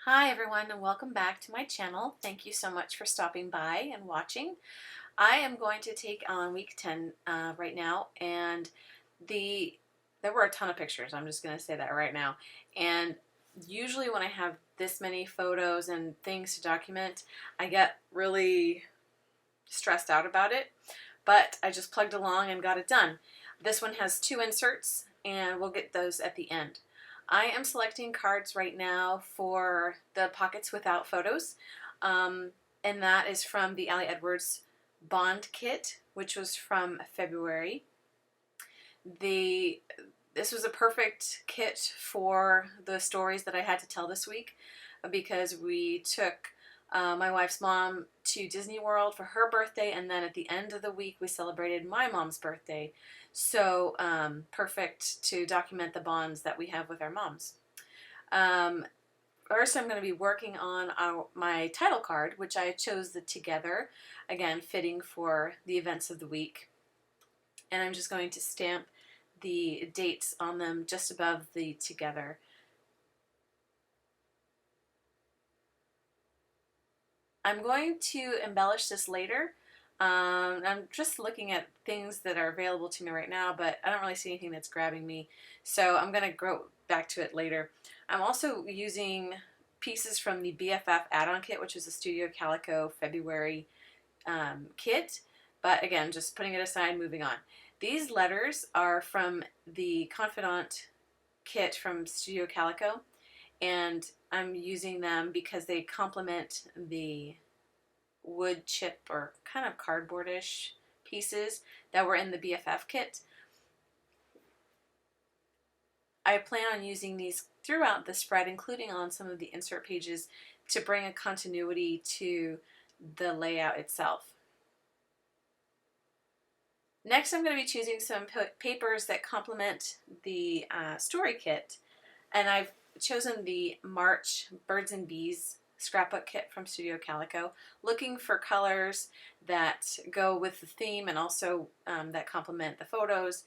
Hi everyone and welcome back to my channel. Thank you so much for stopping by and watching. I am going to take on week 10 right now, and there were a ton of pictures. I'm just going to say that right now. And usually when I have this many photos and things to document, I get really stressed out about it, but I just plugged along and got it done. This one has 2 inserts and we'll get those at the end. I am selecting cards right now for the Pockets Without Photos, and that is from the Ali Edwards Bond Kit, which was from February. This was a perfect kit for the stories that I had to tell this week, because we took my wife's mom to Disney World for her birthday, and then at the end of the week we celebrated my mom's birthday. So perfect to document the bonds that we have with our moms. First, I'm going to be working on my title card, which I chose the Together, again fitting for the events of the week. And I'm just going to stamp the dates on them just above the Together. I'm going to embellish this later. I'm just looking at things that are available to me right now, but I don't really see anything that's grabbing me, so I'm going to go back to it later. I'm also using pieces from the BFF add-on kit, which is a Studio Calico February kit, but again, just putting it aside, moving on. These letters are from the Confidant kit from Studio Calico, and I'm using them because they complement the wood chip or kind of cardboardish pieces that were in the BFF kit. I plan on using these throughout the spread, including on some of the insert pages, to bring a continuity to the layout itself. Next, I'm going to be choosing some papers that complement the story kit, and I've chosen the March Birds and Bees scrapbook kit from Studio Calico, looking for colors that go with the theme and also that complement the photos.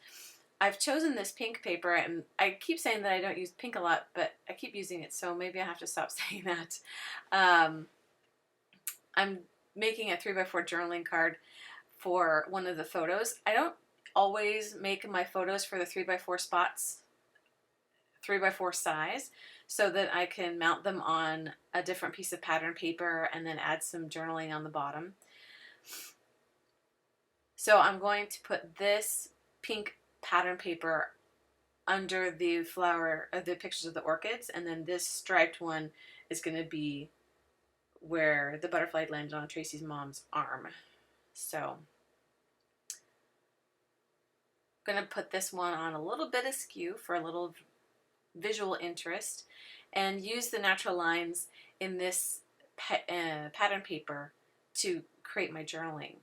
I've chosen this pink paper, and I keep saying that I don't use pink a lot, but I keep using it, so maybe I have to stop saying that. I'm making a 3x4 journaling card for one of the photos. I don't always make my photos for the 3x4 spots 3x4 size, so that I can mount them on a different piece of pattern paper and then add some journaling on the bottom. So I'm going to put this pink pattern paper under the the pictures of the orchids, and then this striped one is going to be where the butterfly landed on Tracy's mom's arm. So I'm going to put this one on a little bit askew for a little visual interest, and use the natural lines in this pattern paper to create my journaling.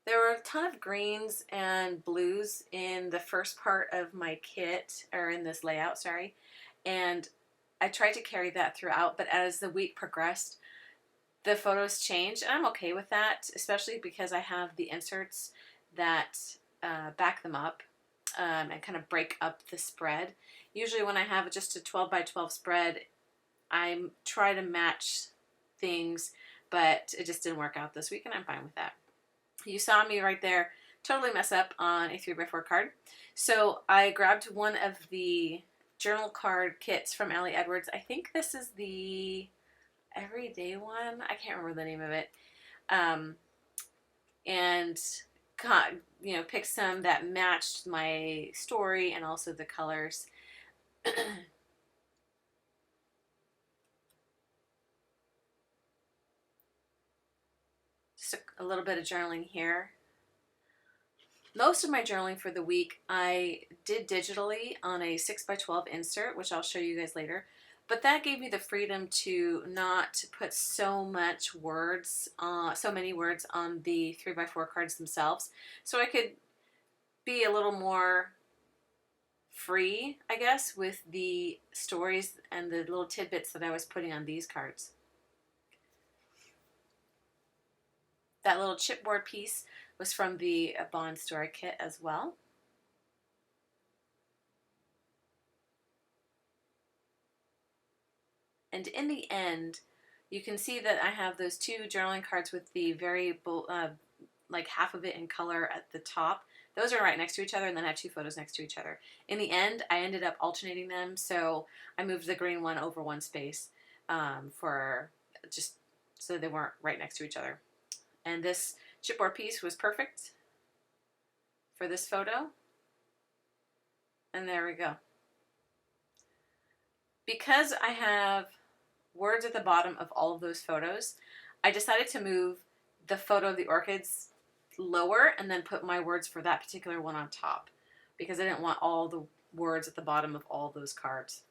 There were a ton of greens and blues in the first part of my kit, or in this layout, sorry, and I tried to carry that throughout, but as the week progressed, the photos changed, and I'm okay with that, especially because I have the inserts that back them up and kind of break up the spread. Usually when I have just a 12 by 12 spread, I try to match things, but it just didn't work out this week, and I'm fine with that. You saw me right there totally mess up on a 3x4 card. So I grabbed one of the journal card kits from Ali Edwards. I think this is the Everyday one. I can't remember the name of it. And picked some that matched my story and also the colors. Just a little bit of journaling here. Most of my journaling for the week I did digitally on a 6x12 insert, which I'll show you guys later. But that gave me the freedom to not put so many words on the 3x4 cards themselves. So I could be a little more free, I guess, with the stories and the little tidbits that I was putting on these cards. That little chipboard piece was from the Bond Story kit as well. And in the end, you can see that I have those two journaling cards with the very, like half of it in color at the top. Those are right next to each other, and then I have two photos next to each other. In the end, I ended up alternating them, so I moved the green one over one space for just so they weren't right next to each other. And this chipboard piece was perfect for this photo. And there we go. Because I have words at the bottom of all of those photos, I decided to move the photo of the orchids lower and then put my words for that particular one on top, because I didn't want all the words at the bottom of all those cards.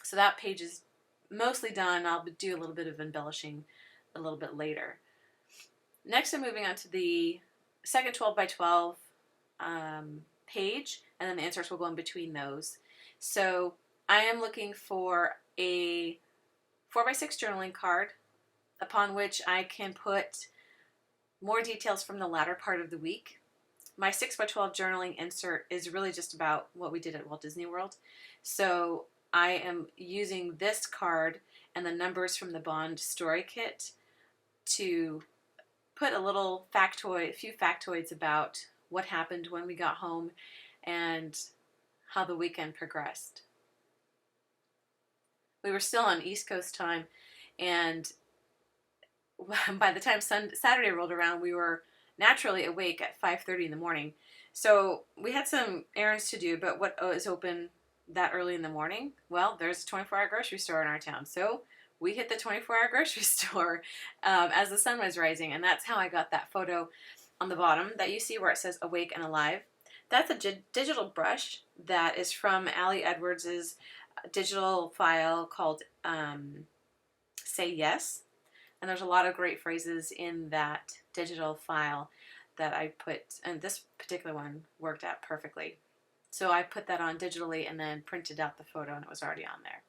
So that page is mostly done. I'll do a little bit of embellishing a little bit later. Next, I'm moving on to the second 12 by 12 page, and then the inserts will go in between those. So I am looking for a 4x6 journaling card upon which I can put more details from the latter part of the week. My 6x12 journaling insert is really just about what we did at Walt Disney World. So I am using this card and the numbers from the Bond Story kit to put a few factoids about what happened when we got home and how the weekend progressed. We were still on East Coast time, and by the time Saturday rolled around, we were naturally awake at 5:30 in the morning. So we had some errands to do, but what is open that early in the morning? Well, there's a 24-hour grocery store in our town. So we hit the 24-hour grocery store as the sun was rising, and that's how I got that photo on the bottom that you see where it says Awake and Alive. That's a digital brush that is from Allie Edwards's digital file called Say Yes. And there's a lot of great phrases in that digital file that I put, and this particular one worked out perfectly. So I put that on digitally and then printed out the photo, and it was already on there.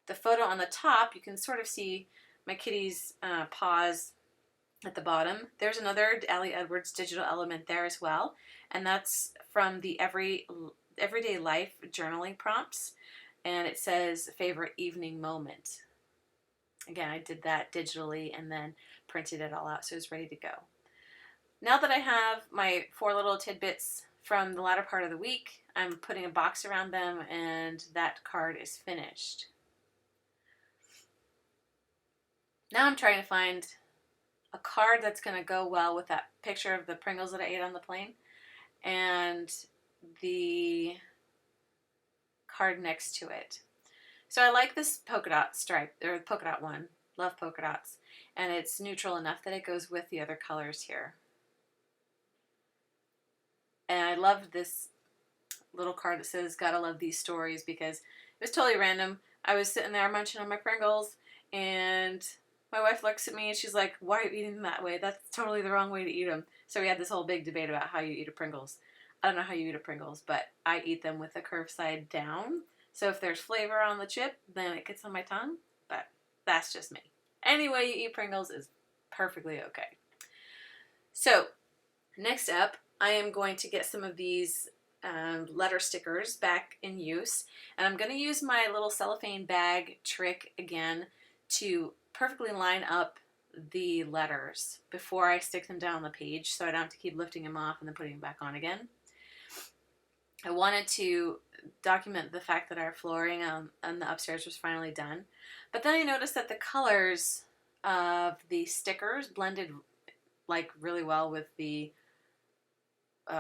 The photo on the top, you can sort of see my kitty's paws at the bottom. There's another Allie Edwards digital element there as well, and that's from the Everyday Life journaling prompts, and it says favorite evening moment. Again, I did that digitally and then printed it all out, so it's ready to go. Now that I have my 4 little tidbits from the latter part of the week, I'm putting a box around them, and that card is finished. Now I'm trying to find a card that's going to go well with that picture of the Pringles that I ate on the plane and the card next to it. So I like this polka dot stripe, or polka dot one. Love polka dots. And it's neutral enough that it goes with the other colors here. And I love this little card that says, "Gotta love these stories," because it was totally random. I was sitting there munching on my Pringles, and my wife looks at me and she's like, "Why are you eating them that way? That's totally the wrong way to eat them." So we had this whole big debate about how you eat a Pringles. I don't know how you eat a Pringles, but I eat them with the curved side down. So if there's flavor on the chip, then it gets on my tongue, but that's just me. Any way you eat Pringles is perfectly okay. So next up, I am going to get some of these letter stickers back in use, and I'm going to use my little cellophane bag trick again to perfectly line up the letters before I stick them down on the page, so I don't have to keep lifting them off and then putting them back on again. I wanted to document the fact that our flooring on the upstairs was finally done, but then I noticed that the colors of the stickers blended like really well with the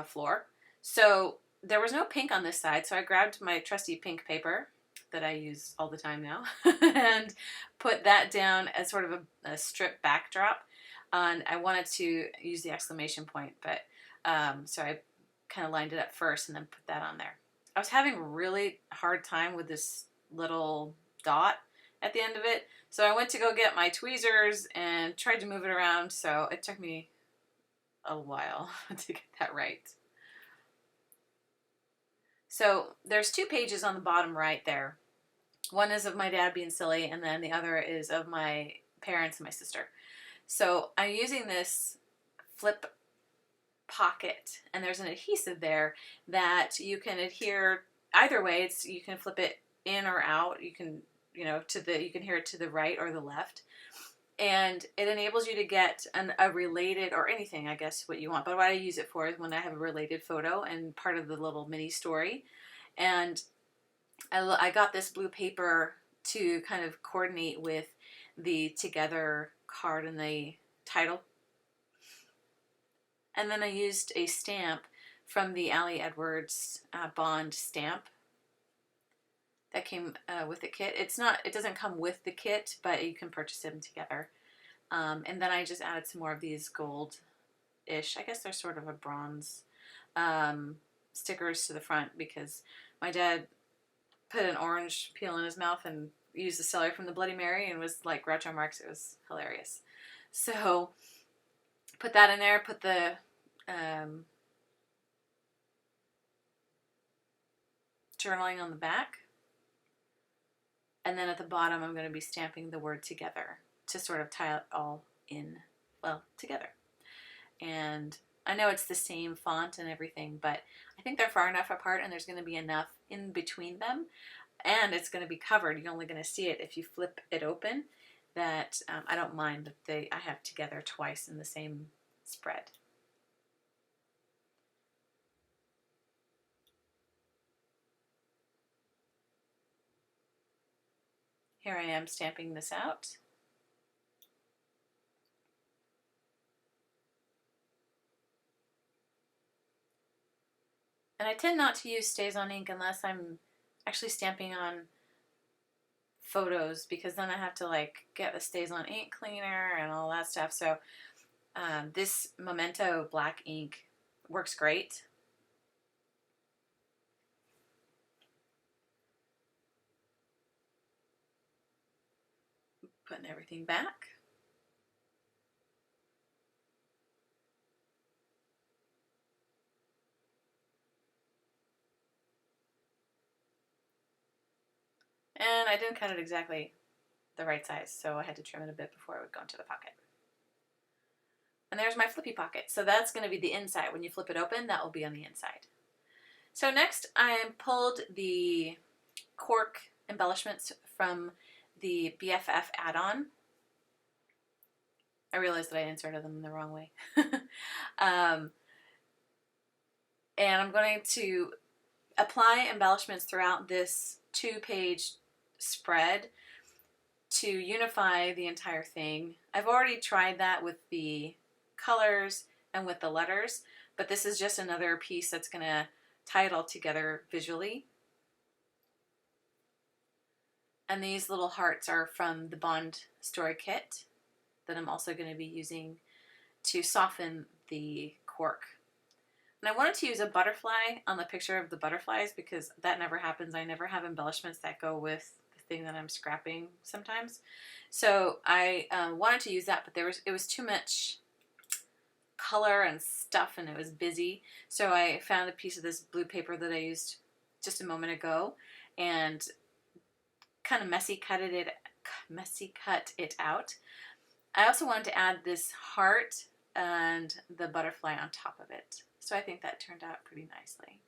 floor. So there was no pink on this side, so I grabbed my trusty pink paper that I use all the time now and put that down as sort of a strip backdrop. And I wanted to use the exclamation point, but so I kind of lined it up first and then put that on there. I was having a really hard time with this little dot at the end of it, so I went to go get my tweezers and tried to move it around, so it took me a while to get that right. So there's 2 pages on the bottom right there. One is of my dad being silly, and then the other is of my parents and my sister. So I'm using this flip pocket, and there's an adhesive there that you can adhere either way. You can flip it in or out. You can, you know, you can adhere it to the right or the left. And it enables you to get a related, or anything, I guess, what you want. But what I use it for is when I have a related photo and part of the little mini story. And I got this blue paper to kind of coordinate with the together card and the title. And then I used a stamp from the Ali Edwards Bond stamp that came with the kit. It doesn't come with the kit, but you can purchase them together. And then I just added some more of these gold-ish, I guess they're sort of a bronze, stickers to the front, because my dad put an orange peel in his mouth and used the celery from the Bloody Mary and was like Groucho Marx. It was hilarious. So put that in there, put the journaling on the back. And then at the bottom, I'm going to be stamping the word together to sort of tie it all in, well, together. And I know it's the same font and everything, but I think they're far enough apart and there's going to be enough in between them. And it's going to be covered. You're only going to see it if you flip it open. That I don't mind that I have together twice in the same spread. Here I am stamping this out. And I tend not to use Stays on ink unless I'm actually stamping on photos, because then I have to like get the Stays on ink cleaner and all that stuff. So this Memento black ink works great. Putting everything back. And I didn't cut it exactly the right size, so I had to trim it a bit before it would go into the pocket. And there's my flippy pocket. So that's going to be the inside. When you flip it open, that will be on the inside. So next, I pulled the cork embellishments from the BFF add-on. I realized that I inserted them the wrong way. And I'm going to apply embellishments throughout this 2-page spread to unify the entire thing. I've already tried that with the colors and with the letters, but this is just another piece that's going to tie it all together visually. And these little hearts are from the Bond story kit that I'm also going to be using to soften the cork. And I wanted to use a butterfly on the picture of the butterflies because that never happens. I never have embellishments that go with the thing that I'm scrapping sometimes. So I wanted to use that, but it was too much color and stuff and it was busy. So I found a piece of this blue paper that I used just a moment ago and kind of messy cut it out. I also wanted to add this heart and the butterfly on top of it. So I think that turned out pretty nicely.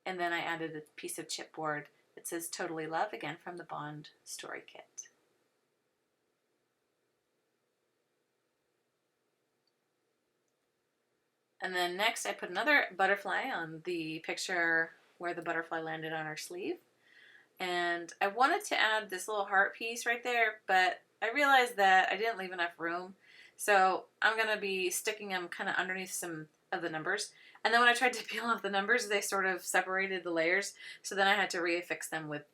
And then I added a piece of chipboard that says Totally Love, again from the Bond story kit. And then next I put another butterfly on the picture where the butterfly landed on her sleeve. And I wanted to add this little heart piece right there, but I realized that I didn't leave enough room. So I'm going to be sticking them kind of underneath some of the numbers. And then when I tried to peel off the numbers, they sort of separated the layers. So then I had to reaffix them with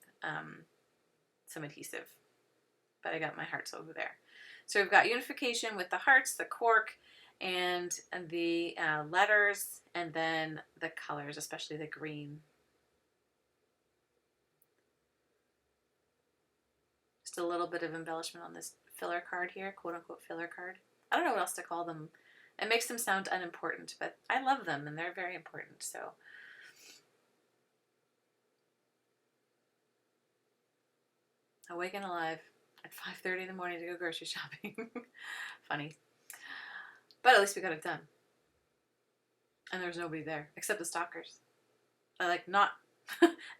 some adhesive. But I got my hearts over there. So we've got unification with the hearts, the cork, and the letters, and then the colors, especially the green. Just a little bit of embellishment on this filler card here, quote-unquote filler card. I don't know what else to call them. It makes them sound unimportant, but I love them and they're very important, so. Awake and alive at 5:30 in the morning to go grocery shopping. Funny. But at least we got it done. And there was nobody there except the stalkers. I like not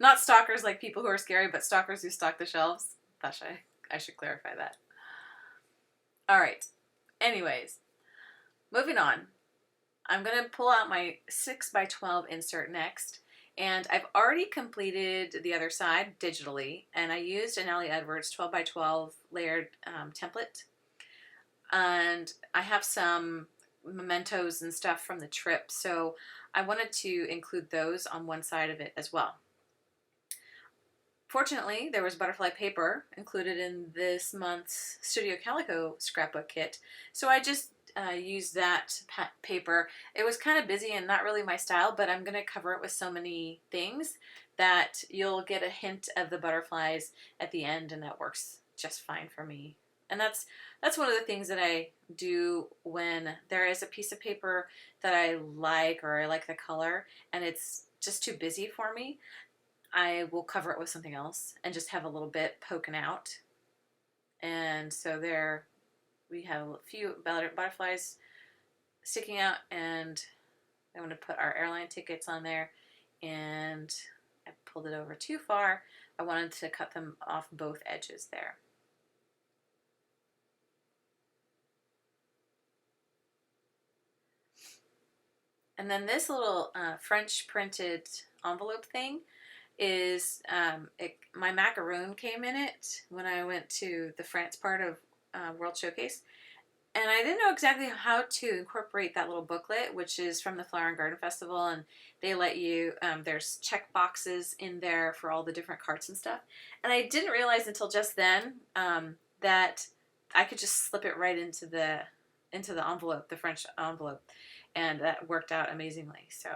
not stalkers like people who are scary, but stalkers who stalk the shelves. I should clarify that. All right. Anyways, moving on. I'm going to pull out my 6x12 insert next. And I've already completed the other side digitally. And I used an Ellie Edwards 12x12 layered template. And I have some mementos and stuff from the trip. So I wanted to include those on one side of it as well. Fortunately, there was butterfly paper included in this month's Stuido Calico scrapbook kit, so I just used that paper. It was kind of busy and not really my style, but I'm going to cover it with so many things that you'll get a hint of the butterflies at the end, and that works just fine for me. And that's one of the things that I do when there is a piece of paper that I like, or I like the color, and it's just too busy for me. I will cover it with something else and just have a little bit poking out. And so there we have a few butterflies sticking out, and I want to put our airline tickets on there, and I pulled it over too far. I wanted to cut them off both edges there. And then this little French printed envelope thing is my macaroon came in it when I went to the France part of World Showcase, and I didn't know exactly how to incorporate that little booklet, which is from the Flower and Garden Festival, and they let you there's check boxes in there for all the different carts and stuff, and I didn't realize until just then that I could just slip it right into the envelope, the French envelope, and that worked out amazingly. So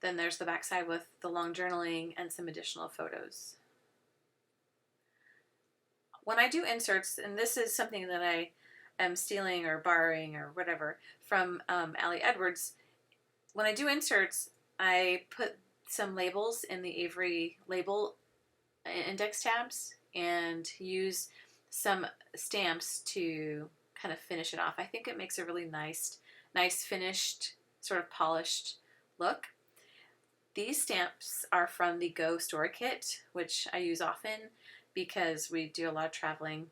then there's the backside with the long journaling and some additional photos. When I do inserts, and this is something that I am stealing or borrowing or whatever from Ellie Edwards, when I do inserts, I put some labels in the Avery label index tabs and use some stamps to kind of finish it off. I think it makes a really nice finished, sort of polished look. These stamps are from the Go Story Kit, which I use often because we do a lot of traveling.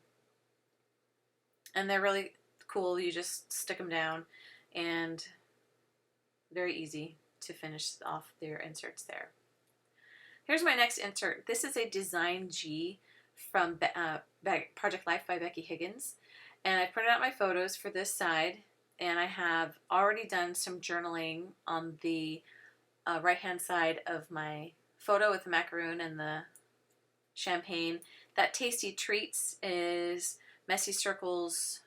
And they're really cool. You just stick them down, and very easy to finish off their inserts there. Here's my next insert. This is a Design G from Project Life by Becky Higgins. And I printed out my photos for this side, and I have already done some journaling on the right-hand side of my photo with the macaroon and the champagne. That Tasty Treats is Messy Circles.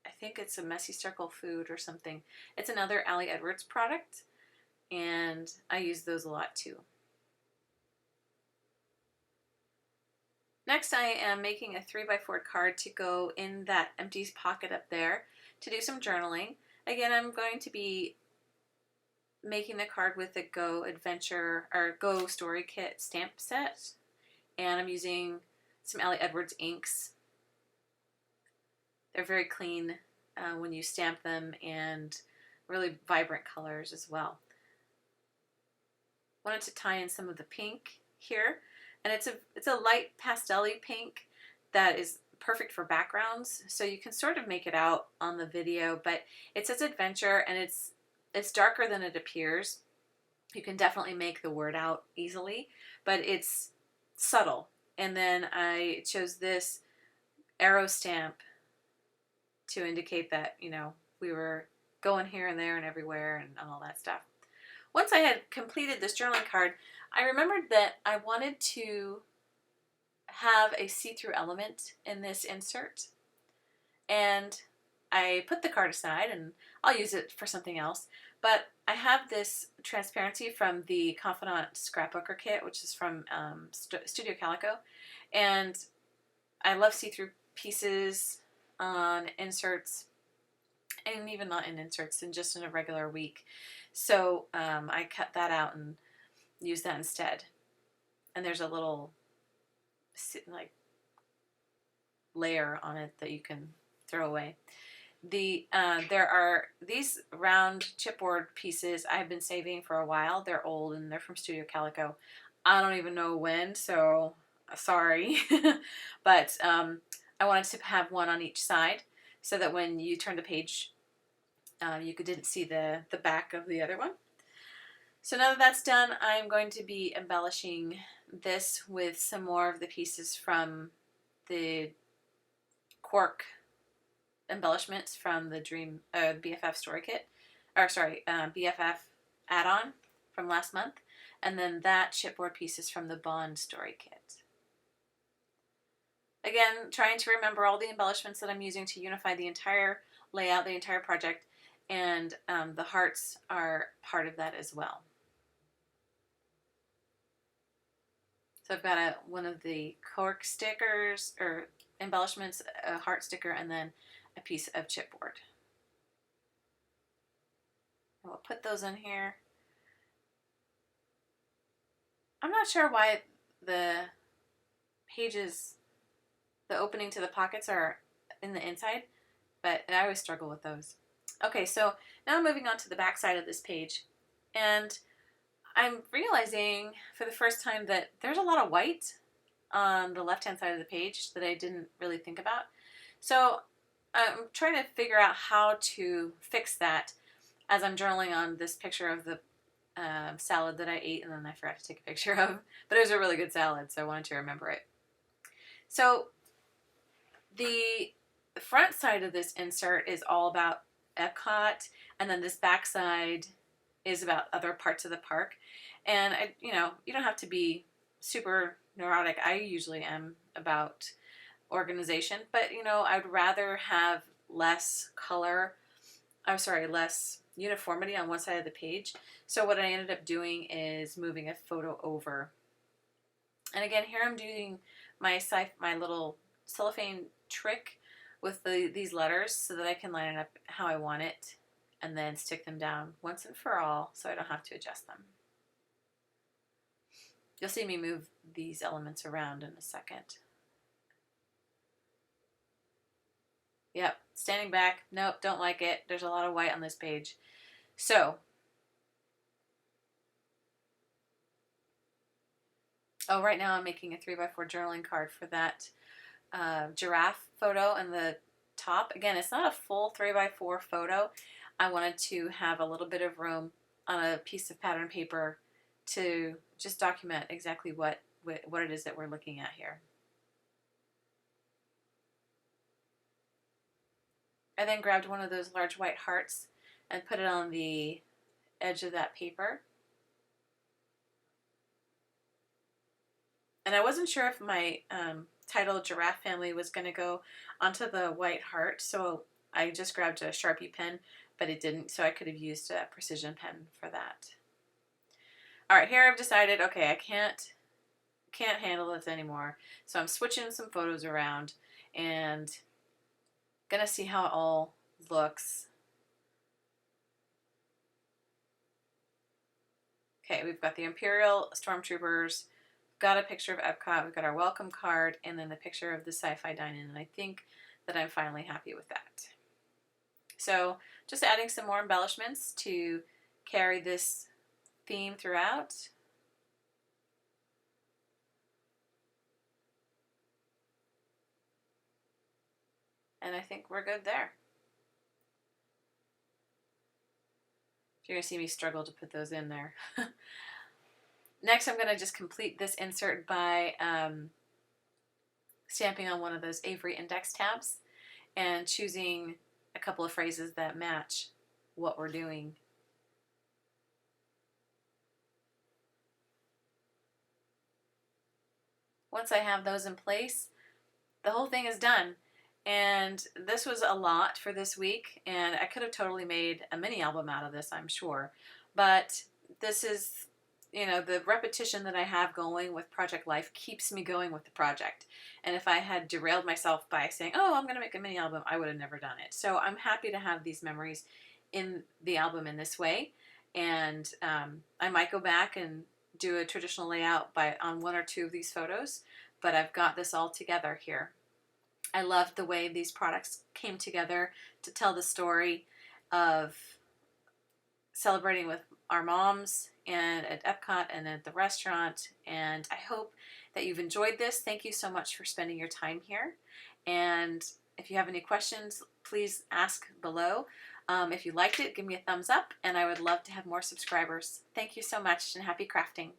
I think it's a Messy Circle food or something. It's another Ellie Edwards product, and I use those a lot too. Next, I am making a 3x4 card to go in that empty pocket up there to do some journaling. Again, I'm going to be making the card with the Go Adventure or Go Story Kit stamp set, and I'm using some Ellie Edwards inks. They're very clean when you stamp them, and really vibrant colors as well. Wanted to tie in some of the pink here, and it's a light pastel-y pink that is perfect for backgrounds, so you can sort of make it out on the video, but it says adventure, and it's darker than it appears. You can definitely make the word out easily, but it's subtle. And then I chose this arrow stamp to indicate that, you know, we were going here and there and everywhere and all that stuff. Once I had completed this journaling card, I remembered that I wanted to have a see-through element in this insert. And I put the card aside, and I'll use it for something else. But I have this transparency from the Confidant Scrapbooker Kit, which is from Stuido Calico. And I love see-through pieces on inserts, and even not in inserts, and just in a regular week. So I cut that out and used that instead. And there's a little, like, layer on it that you can throw away. There are these round chipboard pieces I have been saving for a while. They're old and they're from Studio Calico. I don't even know when, so sorry. But I wanted to have one on each side so that when you turn the page, didn't see the back of the other one. So now that that's done, I'm going to be embellishing this with some more of the pieces from the cork embellishments from the Dream BFF story kit, BFF add-on from last month, and then that chipboard piece is from the Bond story kit. Again, trying to remember all the embellishments that I'm using to unify the entire layout, the entire project, and the hearts are part of that as well. So I've got one of the cork stickers or embellishments, a heart sticker, and then a piece of chipboard. And we'll put those in here. I'm not sure why the pages, the opening to the pockets are in the inside, but I always struggle with those. Okay, so now I'm moving on to the back side of this page, and I'm realizing for the first time that there's a lot of white on the left-hand side of the page that I didn't really think about. So I'm trying to figure out how to fix that as I'm journaling on this picture of the salad that I ate and then I forgot to take a picture of. But it was a really good salad, so I wanted to remember it. So the front side of this insert is all about Epcot, and then this back side is about other parts of the park. And you don't have to be super neurotic. I usually am about organization, but I'd rather have less less uniformity on one side of the page. So what I ended up doing is moving a photo over. And again, here I'm doing my little cellophane trick with these letters so that I can line it up how I want it and then stick them down once and for all so I don't have to adjust them. You'll see me move these elements around in a second. Yep, standing back. Nope, don't like it. There's a lot of white on this page. So, right now I'm making a 3x4 journaling card for that giraffe photo in the top. Again, it's not a full 3x4 photo. I wanted to have a little bit of room on a piece of pattern paper to just document exactly what it is that we're looking at here. I then grabbed one of those large white hearts and put it on the edge of that paper. And I wasn't sure if my title Giraffe Family was going to go onto the white heart, so I just grabbed a Sharpie pen, but it didn't, so I could have used a precision pen for that. All right, here I've decided, okay, I can't handle this anymore, so I'm switching some photos around and gonna see how it all looks. Okay, we've got the Imperial Stormtroopers, got a picture of Epcot, we've got our welcome card, and then the picture of the sci-fi dine-in, and I think that I'm finally happy with that. So just adding some more embellishments to carry this theme throughout. And I think we're good there. You're going to see me struggle to put those in there. Next, I'm going to just complete this insert by stamping on one of those Avery index tabs and choosing a couple of phrases that match what we're doing. Once I have those in place, the whole thing is done. And this was a lot for this week, and I could have totally made a mini album out of this, I'm sure. But this is, the repetition that I have going with Project Life keeps me going with the project. And if I had derailed myself by saying, oh, I'm going to make a mini album, I would have never done it. So I'm happy to have these memories in the album in this way. And I might go back and do a traditional layout on one or two of these photos, but I've got this all together here. I loved the way these products came together to tell the story of celebrating with our moms and at Epcot and at the restaurant. And I hope that you've enjoyed this. Thank you so much for spending your time here. And if you have any questions, please ask below. If you liked it, give me a thumbs up, and I would love to have more subscribers. Thank you so much, and happy crafting.